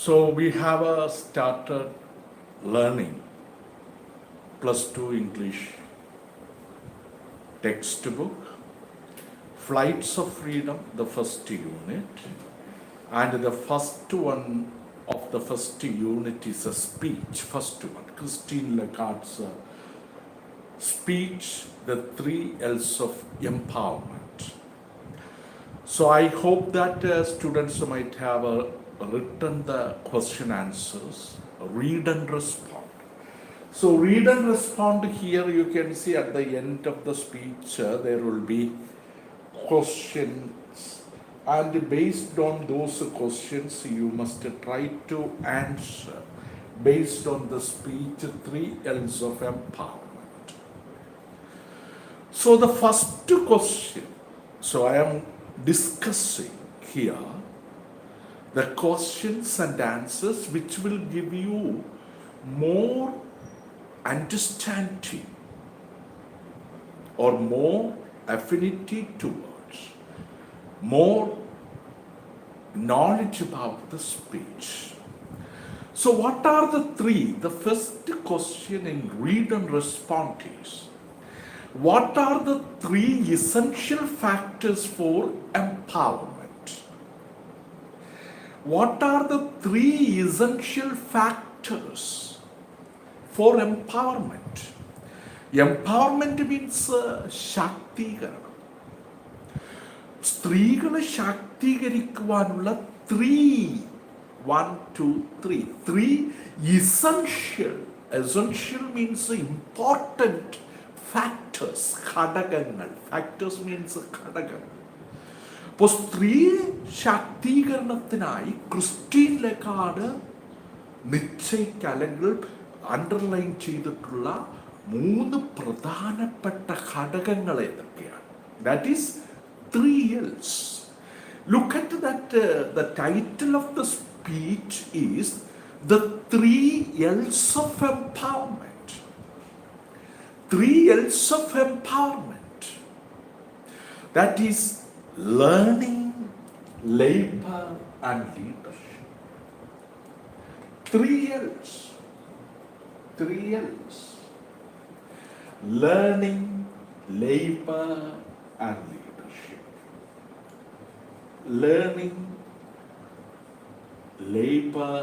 So we have started learning plus 2 English textbook, Flights of Freedom, the first unit, and the first one of the first unit is a speech. First one, Christine Lagarde's speech, the 3 L's of empowerment. So I hope that students might have written the question answers, read and respond. So read and respond here, you can see at the end of the speech, there will be questions, and based on those questions, you must try to answer based on the speech 3 L's of empowerment. So the first question, so I am discussing here the questions and answers which will give you more understanding or more affinity towards, more knowledge about the speech. So what are the 3? The first question in read and respond is, what are the 3 essential factors for empowerment? What are the 3 essential factors for empowerment? Empowerment means ശാക്തീകരണം. സ്ത്രീകളെ ശാക്തീകരിക്കുവാനുള്ള 3 essential means important factors, ഘടകങ്ങൾ. Factors means ഘടകങ്ങൾ. അപ്പോൾ സ്ത്രീ ശാക്തീകരണത്തിനായി Christine Lagarde അല്ലെങ്കിൽ underline ചെയ്തിട്ടുള്ള 3 പ്രധാനപ്പെട്ട ഘടകങ്ങൾ ഏതൊക്കെയാണ്? That is 3 L's. Look at that, the title of the speech is the 3 L's of empowerment. 3 L's of empowerment. That is learning, labor, and leadership. 3 L's. 3 L's. Learning, labor, and leadership. Learning, labor,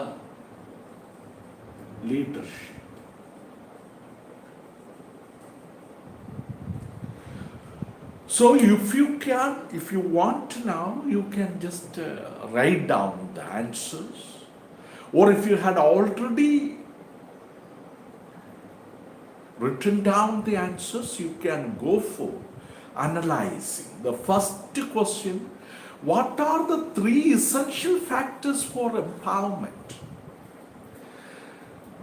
leadership. So if you want to now, you can just write down the answers, or if you had already written down the answers, you can go for analyzing. The first question, what are the 3 essential factors for empowerment?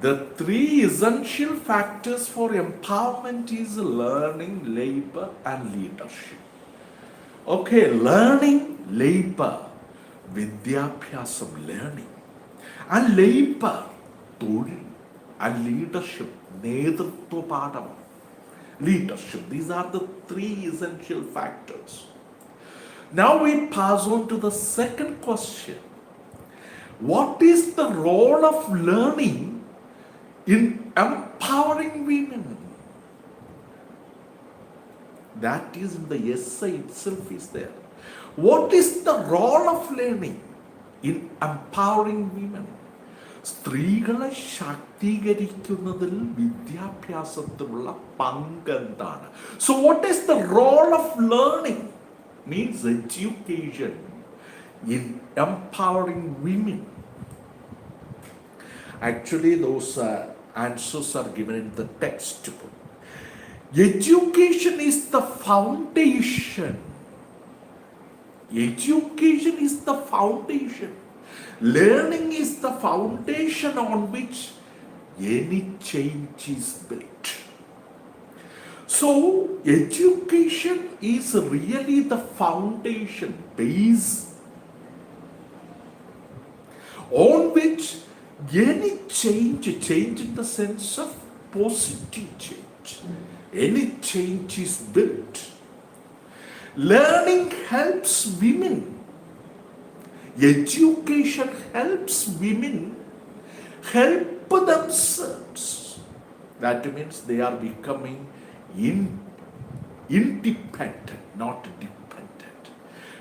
The 3 essential factors for empowerment is learning, labor, and leadership. Okay, learning, labor, വിദ്യാഭ്യാസം, learning, and labor, തൊഴിൽ, and leadership, നേതൃത്വ പാഠം, leadership. These are the 3 essential factors. Now we pass on to the second question. What is the role of learning in empowering women? That is in the essay itself is there. What is the role of learning in empowering women? സ്ത്രീകളെ ശാക്തീകരിക്കുന്നതിൽ വിദ്യാഭ്യാസത്തിലുള്ള പങ്ക് എന്താണ്? So what is the role of learning? Means education in empowering women. Actually, those answers are given in the textbook. Education is the foundation. Education is the foundation. Learning is the foundation on which any change is built. So, education is really the foundation, base on which any change in the sense of positive change, any change is built. Learning helps women Education helps women help themselves. That means they are becoming independent, not dependent.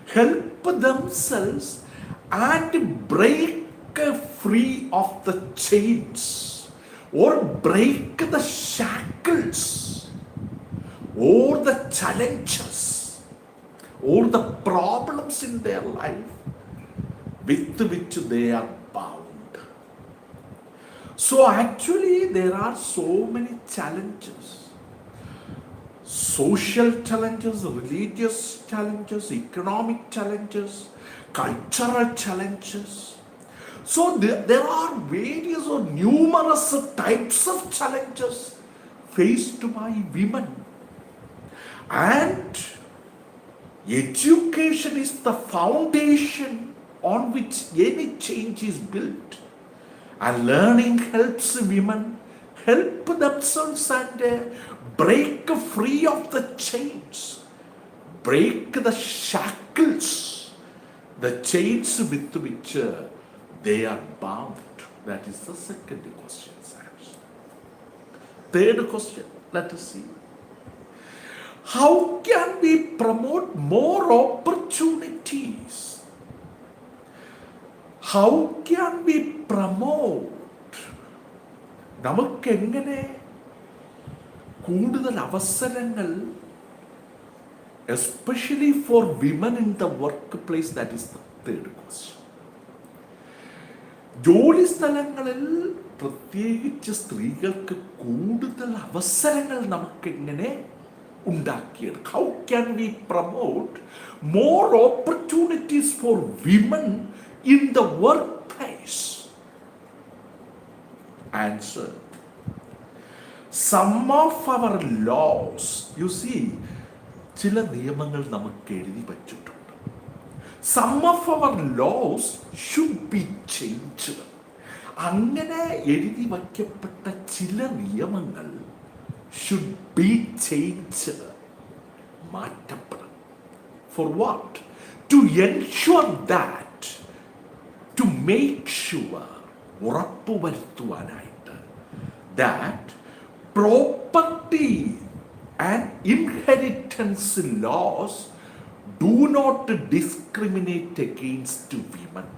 Help themselves and break free of the chains or break the shackles or the challenges or the problems in their life with which they are bound. So actually there are so many challenges. Social challenges, religious challenges, economic challenges, cultural challenges. So there are various or numerous types of challenges faced by women. And education is the foundation on which any change is built. And learning helps women help themselves and break free of the chains, break the shackles, the chains with which they are bound. That is the second question. Third question, let us see. How can we promote more opportunities? How can we promote? നമുക്ക് എങ്ങനെ കൂടുതൽ അവസരങ്ങൾ, especially for women in the work place? That is the third question. ജോലി സ്ഥലങ്ങളിൽ പ്രത്യേകിച്ച് സ്ത്രീകൾക്ക് കൂടുതൽ അവസരങ്ങൾ നമുക്ക് എങ്ങനെ ഉണ്ടാക്കിയെടുക്കാം? How can we promote more opportunities for women in the workplace? Answer. Some of our laws, you see, ചില നിയമങ്ങൾ നമുക്ക് എഴുതി വച്ചിട്ടുണ്ട്. Some of our laws should be changed. അങ്ങനെ എഴുതി വയ്ക്കപ്പെട്ട ചില നിയമങ്ങൾ should be changed, മാറ്റപ്പെടണം. For what? To ensure that, to make sure, ഉറപ്പുവരുത്തുവാനായിട്ട്, that property and inheritance laws do not discriminate against women.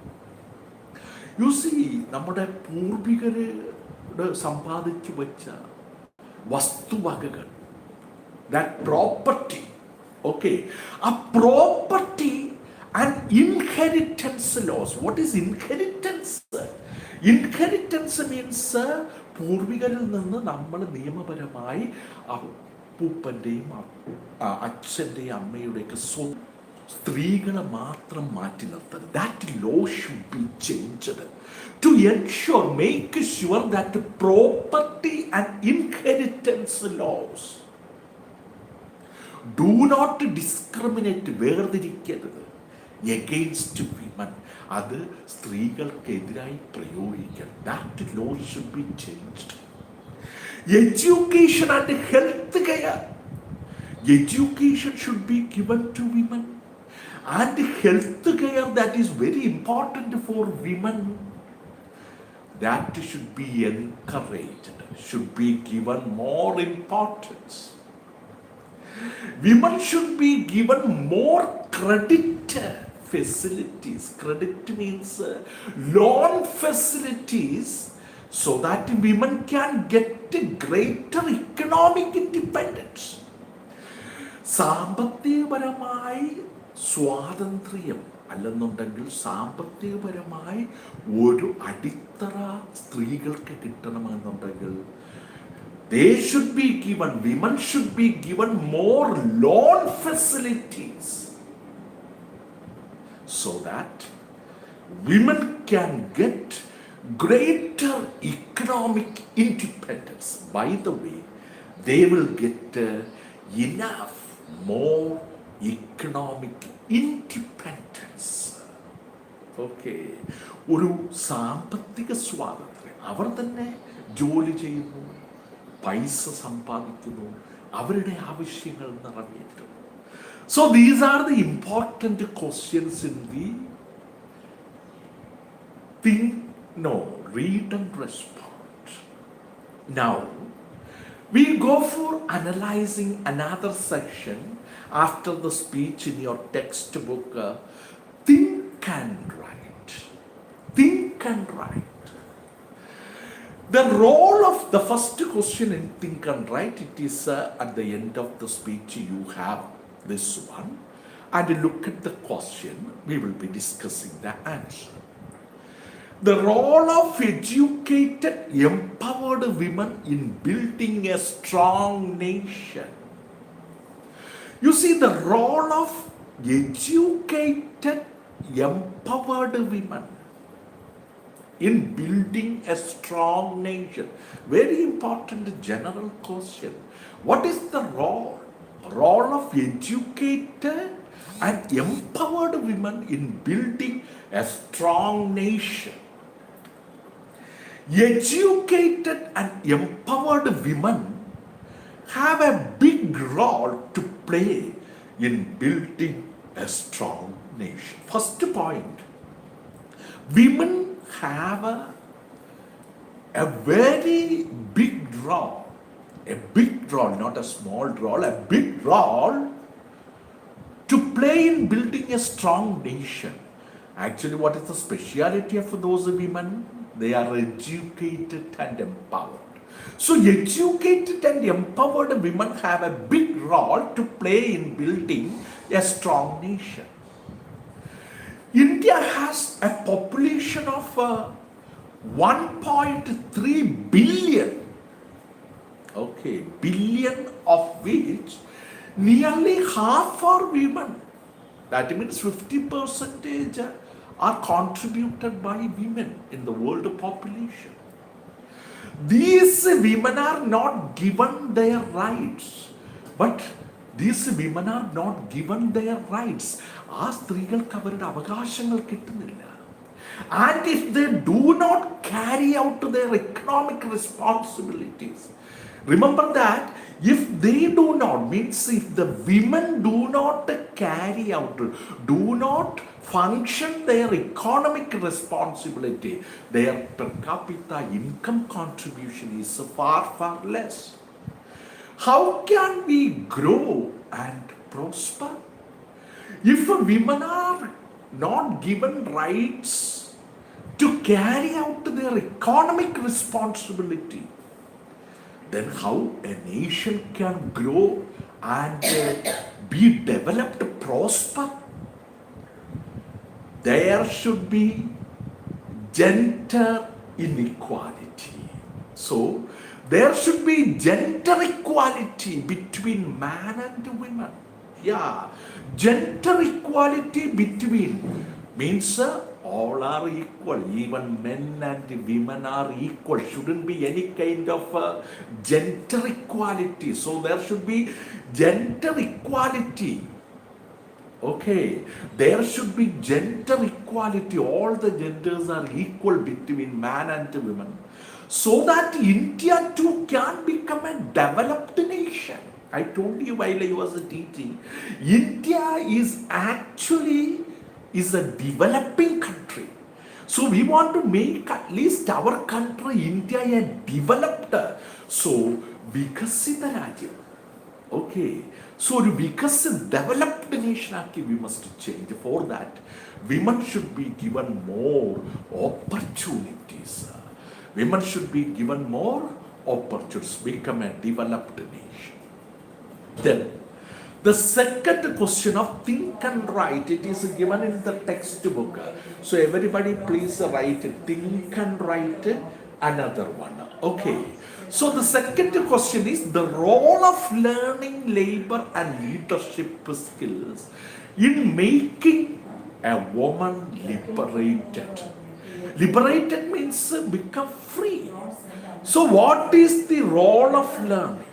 You see, നമ്മുടെ പൂർവികരുടെ സമ്പാദിച്ചു വെച്ച വസ്തുവകകൾ, that property, okay, a property and inheritance laws. What is inheritance? Inheritance means പൂർവികരിൽ നിന്ന് നമ്മൾ നിയമപരമായി അപ്പൂപ്പൻ്റെയും അച്ഛൻ്റെയും അമ്മയുടെയൊക്കെ സ്ത്രീകളെ മാത്രം മാറ്റി നിർത്തരുത്. That law should be changed to ensure, make sure that property and inheritance laws do not discriminate, വേർതിരിക്കരുത്, എഗെയിൻസ്റ്റ് വിമൻ. അത് സ്ത്രീകൾക്കെതിരായി പ്രയോഗിക്കണം. That law should be changed. Education and health care. Education should be given to women, and health care that is very important for women, that should be encouraged, should be given more importance. Women should be given more credit facilities. Credit means loan facilities, so that women can get greater economic independence. സാമ്പത്തികപരമായി സ്വാതന്ത്ര്യം അല്ലെന്നുണ്ടെങ്കിൽ സാമ്പത്തികപരമായി ഒരു അടിത്തറ സ്ത്രീകൾക്ക് കിട്ടണമെന്നുണ്ടെങ്കിൽ they should be given, women should be given more loan facilities, so that women can get greater economic independence. By the way, they will get enough more economic independence. Okay, ഒരു സാമ്പത്തിക സ്വാതന്ത്ര്യം. അവർ തന്നെ ജോലി ചെയ്യുന്നു, പൈസ സമ്പാദിക്കുന്നു, അവരുടെ ആവശ്യങ്ങൾ നിറവേറ്റുന്നു. So these are the important questions in the think, no, read and respond. Now, we go for analyzing another section after the speech in your textbook. Think and write. Think and write. The role of the first question in think and write, it is at the end of the speech you have this one. And look at the question, we will be discussing the answer. The role of educated, empowered women in building a strong nation. You see, the role of educated, empowered women in building a strong nation. Very important general question. What is the role? Role of educated and empowered women in building a strong nation. Educated and empowered women have a big role to play in building a strong nation. First point, women have a very big role, not a small role, a big role to play in building a strong nation. Actually, what is the speciality of those women? They are educated and empowered. So educated and empowered women have a big role to play in building a strong nation. India has a population of 1.3 billion. Okay, billion of which nearly half are women. That means 50% are contributed by women in the world population. These women are not given their rights, but these women are not given their rights. ആ സ്ത്രീകൾക്ക് അവരുടെ അവകാശങ്ങൾ കിട്ടുന്നില്ല. And if they do not carry out their economic responsibilities, remember that if they do not, means if the women do not carry out, do not function their economic responsibility, their per capita income contribution is far, far less. How can we grow and prosper? If women are not given rights to carry out their economic responsibility, then how a nation can grow and be developed, prosper? There should be gender inequality. So there should be gender equality between man and women. Yeah, gender equality between means all are equal, even men and women are equal. Shouldn't be any kind of gender equality. So there should be gender equality. Okay, there should be gender equality. All the genders are equal between man and women, so that India too can become a developed nation. I told you while I was teaching, India is actually a developing country. So we want to make at least our country, India, a developed. So Vikasita Rajya. Okay. So because a developed nation, we must change. For that, women should be given more opportunities. Women should be given more opportunities, become a developed nation. Then, the second question of think and write, it is given in the textbook. So everybody please write think and write another one. Okay. So the second question is the role of learning, labor and leadership skills in making a woman liberated. Liberated means become free. So what is the role of learning?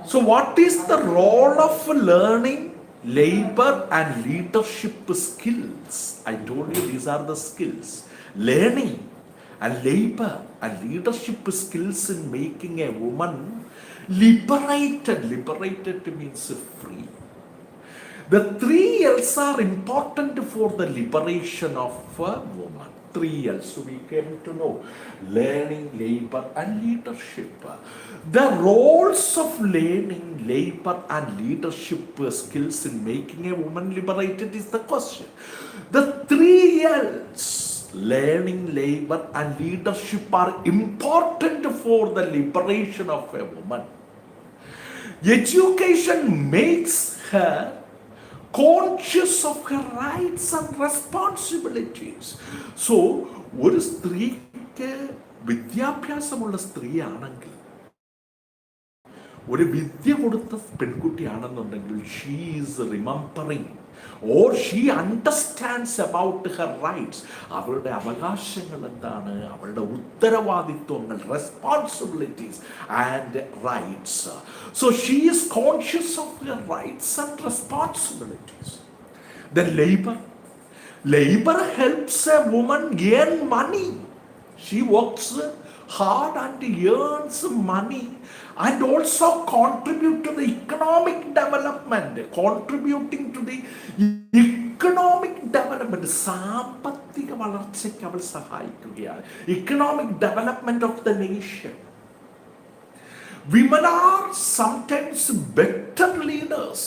So what is the role of learning, labor and leadership skills? I told you these are the skills. Learning and labor and leadership skills in making a woman liberated. Liberated means free. The three L's are important for the liberation of a woman. Three L's we came to know: learning, labor, and leadership. The roles of learning, labor, and leadership skills in making a woman liberated is the question. The three L's, learning, labor, and leadership, are important for the liberation of a woman. Education makes her conscious of her rights and responsibilities. So, ഒരു സ്ത്രീക്ക് വിദ്യാഭ്യാസമുള്ള സ്ത്രീയാണെങ്കിൽ, ഒരു വിദ്യ കൊടുത്ത പെൺകുട്ടിയാണെന്നുണ്ടെങ്കിൽ, she is remembering or she understands about her rights. അവളുടെ അവകാശങ്ങൾ എന്താണ്, അവളുടെ ഉത്തരവാദിത്വങ്ങൾ, responsibilities and rights. So she is conscious of her rights and responsibilities. Then labor helps a woman earn money. She works hard and earns money and also contribute to the economic development. Contributing to the economic development, സാമ്പത്തിക വളർച്ചയ്ക്ക് അവൾ സഹായിക്കുകയാണ്. Economic development of the nation. Women are sometimes better leaders.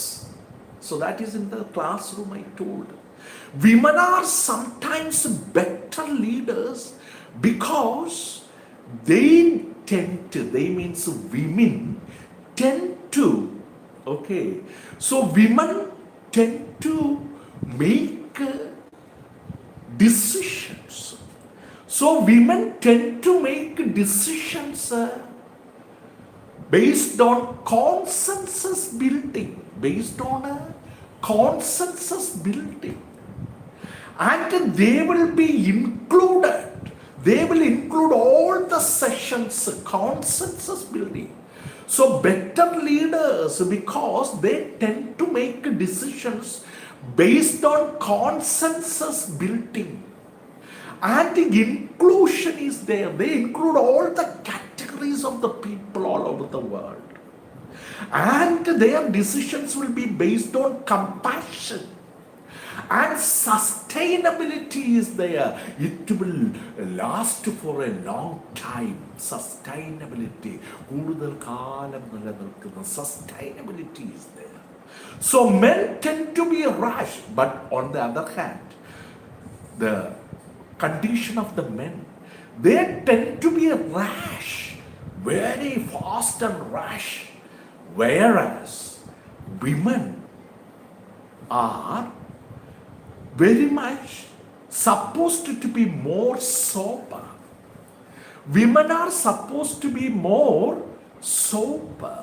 So that is in the classroom I told. Women are sometimes better leaders because women tend to, okay, so women tend to make decisions. So women tend to make decisions based on consensus building, and they will be included. They will include all the sessions, consensus building. So better leaders, because they tend to make decisions based on consensus building, and the inclusion is there. They include all the categories of the people all over the world, and their decisions will be based on compassion. And sustainability is there. It will last for a long time. Sustainability. Sustainability is there. So men tend to be rash. But on the other hand, the condition of the men, they tend to be rash. Very fast and rash. Whereas women are very much supposed to be more sober. Women are supposed to be more sober.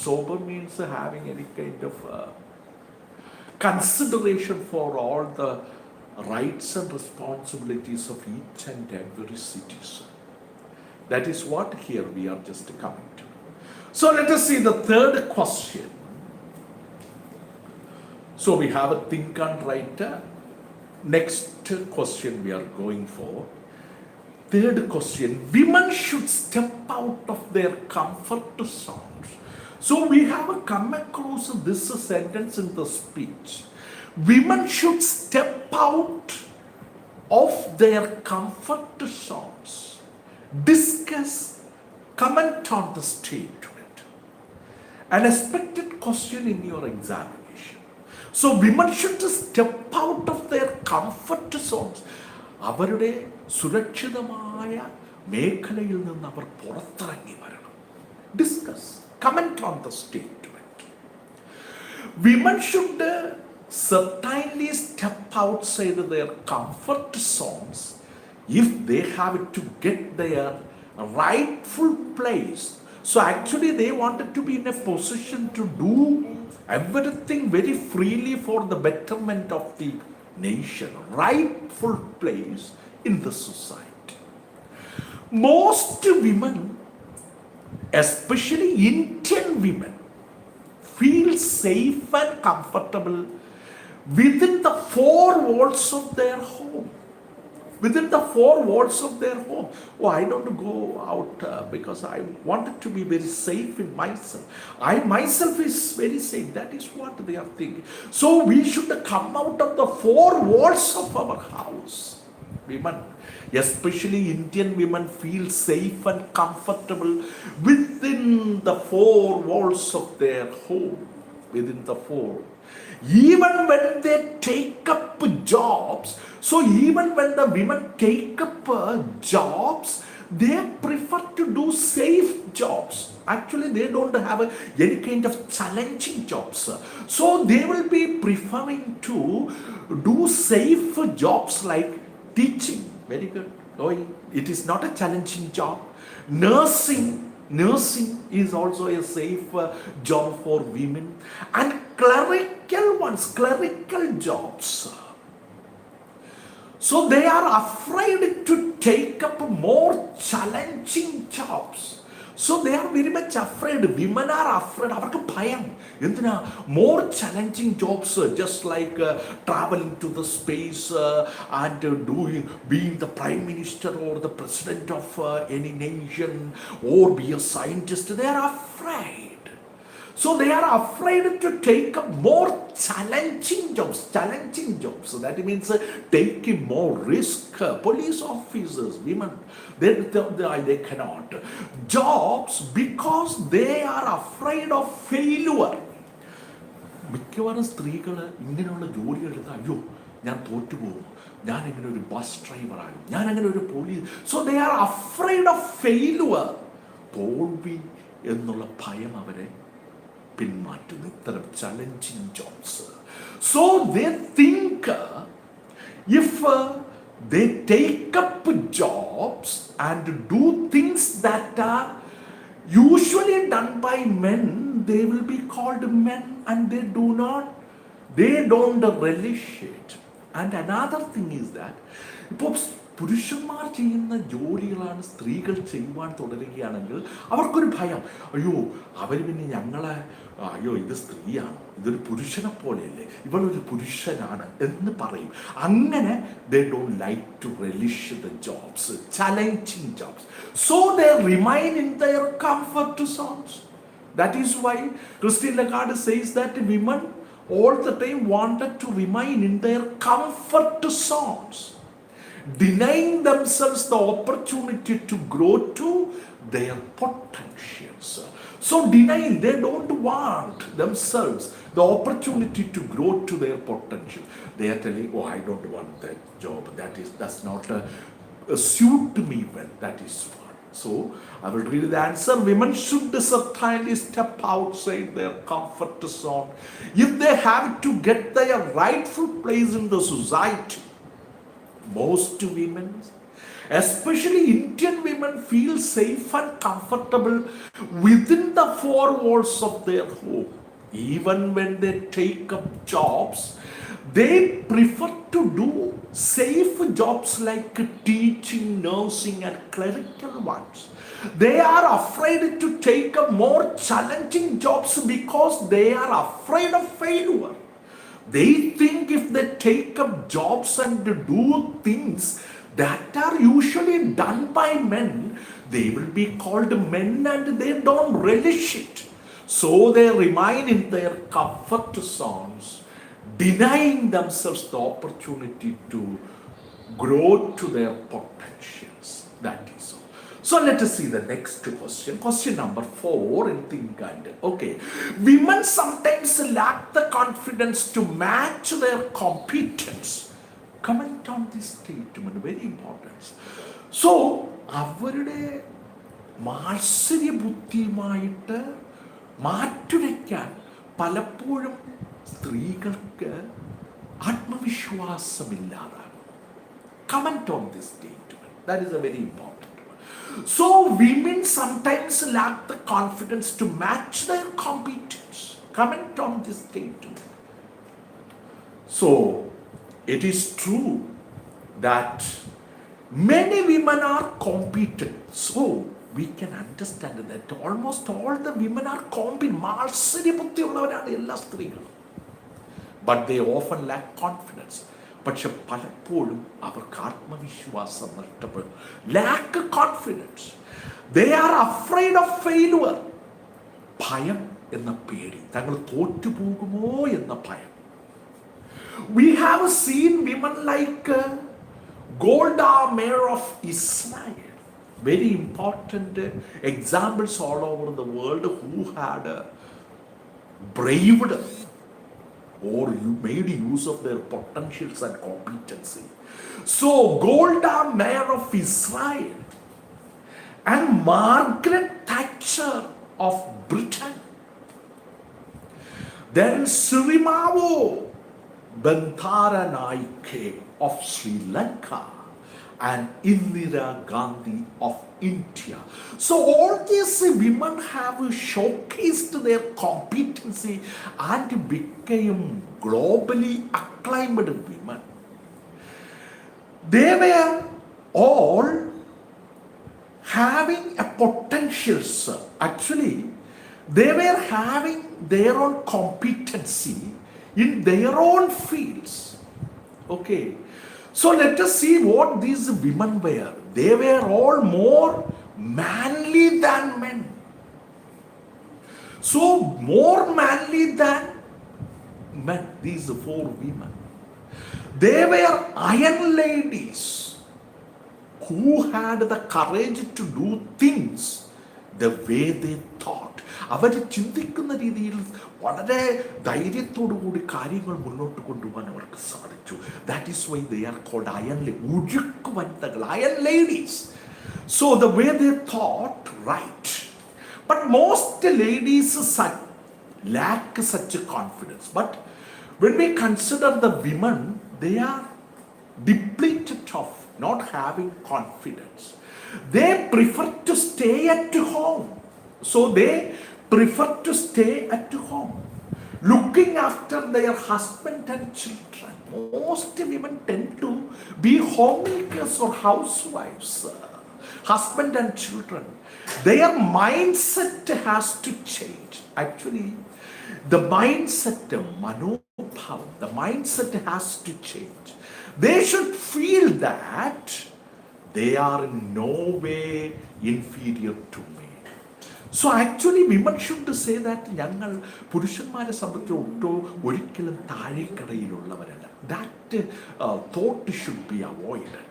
Sober means having any kind of consideration for all the rights and responsibilities of each and every citizen. That is what here we are just coming to. So let us see the third question. So we have a think and write. Next question we are going for. Third question: women should step out of their comfort zones. So we have come across this sentence in the speech. Women should step out of their comfort zones. Discuss, comment on the statement. An expected question in your examination. So women should step out of their comfort zones. അവരുടെ സുരക്ഷിതമായ മേഖലയിൽ നിന്ന് അവർ പുറത്തിറങ്ങി വരണം. Discuss, comment on the statement. Women should certainly step outside their comfort zones if they have to get their rightful place. So actually they wanted to be in a position to do everything very freely for the betterment of the nation, rightful place in the society. Most women, especially Indian women, feel safe and comfortable within the four walls of their home. within the four walls of their home. Oh, I don't go out because I wanted to be very safe in myself. I myself is very safe. That is what they are thinking. So we should come out of the four walls of our house. Women, especially Indian women, feel safe and comfortable within the four walls of their home. Within the four. Even when they take up jobs, so even when the women take up jobs, they prefer to do safe jobs. Actually, they don't have any kind of challenging jobs. So they will be preferring to do safe jobs like teaching. Very good. Oh, it is not a challenging job. Nursing is also a safe job for women. And clerical jobs. So they are afraid to take up more challenging jobs. So they are very much afraid. Women are afraid. More challenging jobs, just like traveling to the space and being the prime minister or the president of any nation, or be a scientist. They are afraid. So they are afraid to take up more challenging jobs. So that means taking more risk. Police officers, women, they cannot. Jobs because they are afraid of failure. മിക്കവാറും സ്ത്രീകൾ ഇങ്ങനെയുള്ള ജോലി എടുത്താൽ അയ്യോ ഞാൻ തോറ്റുപോകും, ഞാൻ ഇങ്ങനെ ഒരു ബസ് ഡ്രൈവറാകും, ഞാൻ അങ്ങനെ ഒരു police. So they are afraid of failure. തോൽവി എന്നുള്ള ഭയം അവരെ പിന്മാറ്റുന്നു ഇത്തരം challenging jobs. So they think if they take up jobs and do things that are usually done by men, they will be called men, and they don't relish it. And another thing is that ഇപ്പോൾ പുരുഷന്മാർ ചെയ്യുന്ന ജോലികളാണ് സ്ത്രീകൾ ചെയ്യുവാൻ തുടരുകയാണെങ്കിൽ അവർക്കൊരു ഭയം, അയ്യോ അവർ പിന്നെ ഞങ്ങളെ, അയ്യോ ഇത് സ്ത്രീയാണ്, ഇതൊരു പുരുഷനെ പോലെയല്ലേ, ഇവളൊരു പുരുഷനാണ് എന്ന് പറയും. അങ്ങനെ they don't like to relish the jobs, challenging jobs. So they remain in their comfort zones. That is why Christine Lagarde says that women all the time wanted to remain in their comfort zones, denying themselves the opportunity to grow to their potentials. So denying, they don't want themselves the opportunity to grow to their potential. They are telling, oh, I don't want that job, that's not suit me well, that is what. So I will read the answer. Women should certainly step outside their comfort zone if they have to get their rightful place in the society. Most women, especially Indian women, feel safe and comfortable within the four walls of their home. Even when they take up jobs, they prefer to do safe jobs like teaching, nursing, and clerical ones. They are afraid to take up more challenging jobs because they are afraid of failure. They think if they take up jobs and do things that are usually done by men, they will be called men, and they don't relish it. So they remain in their comfort zones, denying themselves the opportunity to grow to their potentials. That is all. So let us see the next question. Question number 4 in Think and. Okay. Women sometimes lack the confidence to match their competence. Comment on this statement. Very important. So, അവരുടെ മാത്സര്യ ബുദ്ധിയുമായിട്ട് മാറ്റുരയ്ക്കാൻ പലപ്പോഴും സ്ത്രീകൾക്ക് ആത്മവിശ്വാസമില്ലാതാകും. Comment on this statement. That is a very important. So women sometimes lack the confidence to match their competence. Comment on this statement. So it is true that many women are competent. So we can understand that almost all the women are competent. മാത്സര്യ ബുദ്ധിയുള്ളവരാണ് എല്ലാ സ്ത്രീകളും. But they often lack confidence. പക്ഷെ പലപ്പോഴും അവർക്ക് ആത്മവിശ്വാസം നഷ്ടപ്പെടും. Lack confidence. They are afraid of failure. ഭയം എന്ന പേടി, തങ്ങൾ തോറ്റുപോകുമോ എന്ന ഭയം. We have seen women like Golda Meir of Israel, very important examples all over the world who had braved or made use of their potentials and competency. So Golda Meir of Israel and Margaret Thatcher of Britain, then Sirimavo Bandaranaike of Sri Lanka, and Indira Gandhi of India. So all these women have showcased their competency and became globally acclaimed women. They were all having a potential, sir. Actually, they were having their own competency in their own fields. Okay, so let us see what these women were. They were all more manly than men. So more manly than men, these four women. They were iron ladies who had the courage to do things the way they thought. അവർ ചിന്തിക്കുന്ന രീതിയിൽ വളരെ ധൈര്യത്തോടു കൂടി കാര്യങ്ങൾ മുന്നോട്ട് കൊണ്ടുപോകാൻ അവർക്ക് സാധിച്ചു. That is why they are called iron ഉരുക്ക് വനിതകൾ, iron ladies. So the way they thought right. But most ladies lack such a confidence. But when we consider the women, they are depleted of not having confidence. They prefer to stay at home. So they prefer to stay at home, looking after their husband and children. Most women tend to be homemakers or housewives, husband and children. Their mindset has to change. Actually, the mindset, manobhav, the mindset has to change. They should feel that they are in no way inferior to me. So actually women should say that ഞങ്ങൾ പുരുഷന്മാരെ സംബന്ധിച്ച് ഒരിക്കലും താഴേക്കടയിലുള്ളവരല്ല. That thought should be avoided.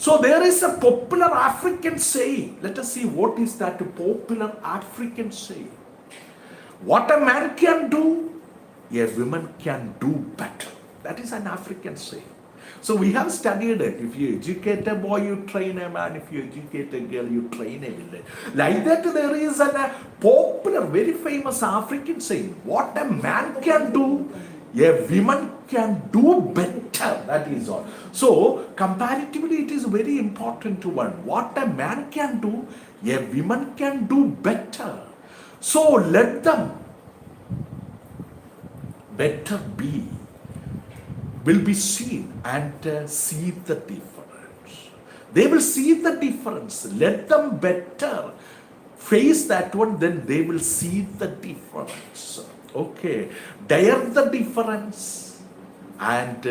So there is a popular African saying. Let us see what is that popular African saying. What a man can do, a woman can do better. That is an African saying. So we have studied it. If you educate a boy, you train a man. If you educate a girl, you train a village. Like that, there is a popular, very famous African saying, what a man can do, a woman can do better. That is all. So comparatively, it is very important to learn. What a man can do, a woman can do better. So let them better be, will be seen and see the difference. They will see the difference. Let them better face that one, then they will see the difference. Okay, dare the difference, and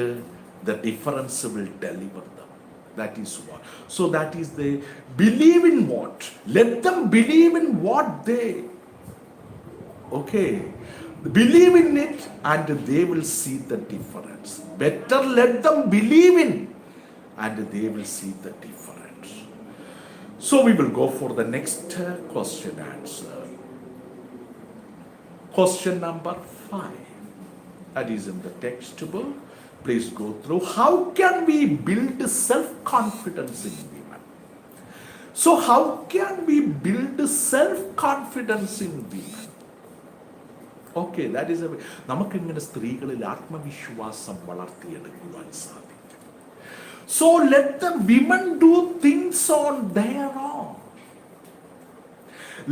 the difference will deliver them. That is what. So that is they believe in what. Let them believe in what they. Okay. Believe in it and they will see the difference. Better let them believe in and they will see the difference. So we will go for the next question answer. Question number 5. That is in the textbook. Please go through. How can we build self-confidence in women? So how can we build self-confidence in women? Okay, that is നമുക്കിങ്ങനെ സ്ത്രീകളിൽ ആത്മവിശ്വാസം വളർത്തിയെടുക്കുവാൻ സാധിക്കും. So let the women do things on their own.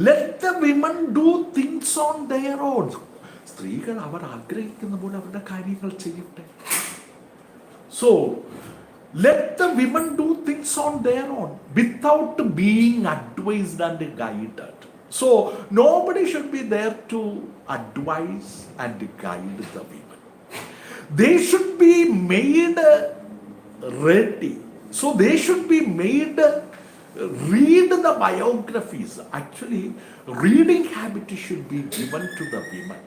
Let the women do things on their own. സ്ത്രീകൾ അവർ ആഗ്രഹിക്കുന്ന പോലെ അവരുടെ കാര്യങ്ങൾ ചെയ്യട്ടെ. So let the women do things on their own without being advised and guided. So nobody should be there to advise and guide the women. They should be made ready. So they should be made read the biographies. Actually, reading habit should be given to the women.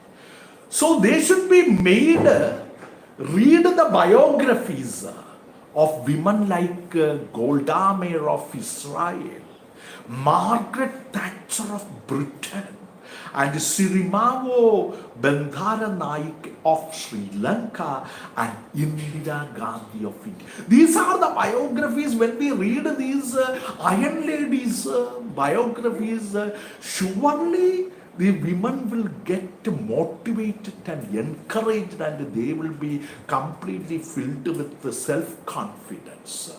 So they should be made read the biographies of women like Golda Meir of Israel, Margaret Thatcher of Britain, and Sirimavo Bandaranaike of Sri Lanka, and Indira Gandhi of India. These are the biographies. When we read these Iron Ladies biographies, surely the women will get motivated and encouraged, and they will be completely filled with self-confidence.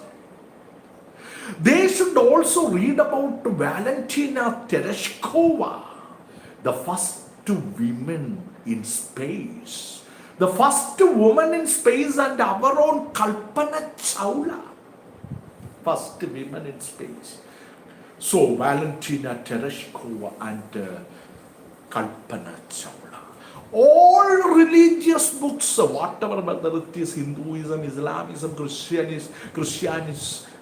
They should also read about Valentina Tereshkova, the first women in space, the first woman in space, and our own Kalpana Chawla, first women in space. So Valentina Tereshkova and Kalpana Chawla. All religious books, whatever, whether it is Hinduism, Islamism, Christianism,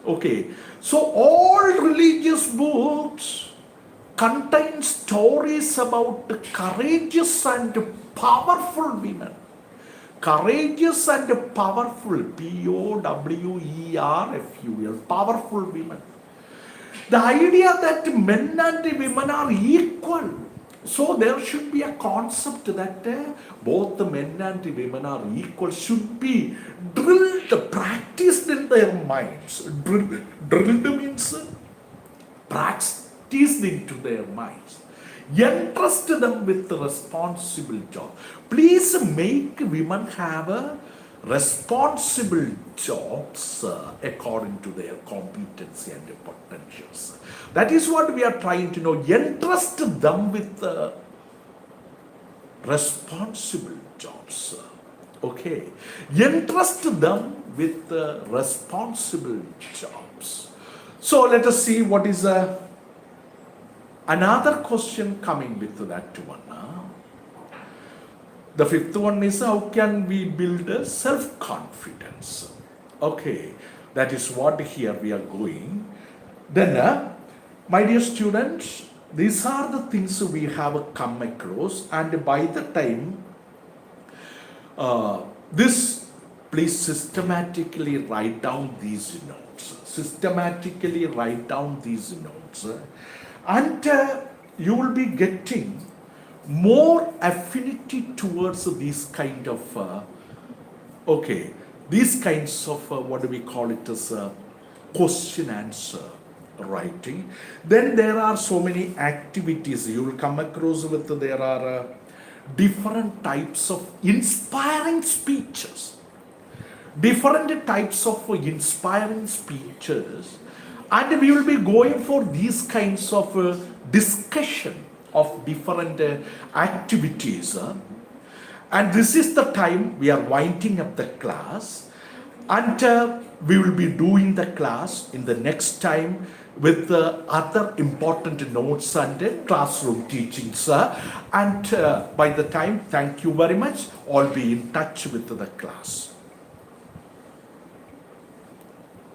okay. So all religious books contain stories about courageous and powerful women. Courageous and powerful, Powerful, powerful women. The idea that men and women are equal. So there should be a concept that both the men and the women are equal, should be drilled, practiced in their minds. Drilled means practiced into their minds. Entrust them with the responsible job. Please make women have a responsible jobs according to their competency and potentials. That is what we are trying to know. Entrust them with responsible jobs. Okay. Entrust them with responsible jobs. So let us see what is another question coming with that one. The fifth one is, how can we build self-confidence? Okay, that is what here we are going. Then, my dear students, these are the things we have come across, and by the time this, please systematically write down these notes. Systematically write down these notes, and you will be getting more affinity towards these kind of these kinds of what do we call it as question answer writing. Then there are so many activities you will come across with. There are different types of inspiring speeches, different types of inspiring speeches, and we will be going for these kinds of discussion of different activities. And this is the time we are winding up the class, and we will be doing the class in the next time with other important notes and classroom teachings. And by the time, thank you very much. All be in touch with the class.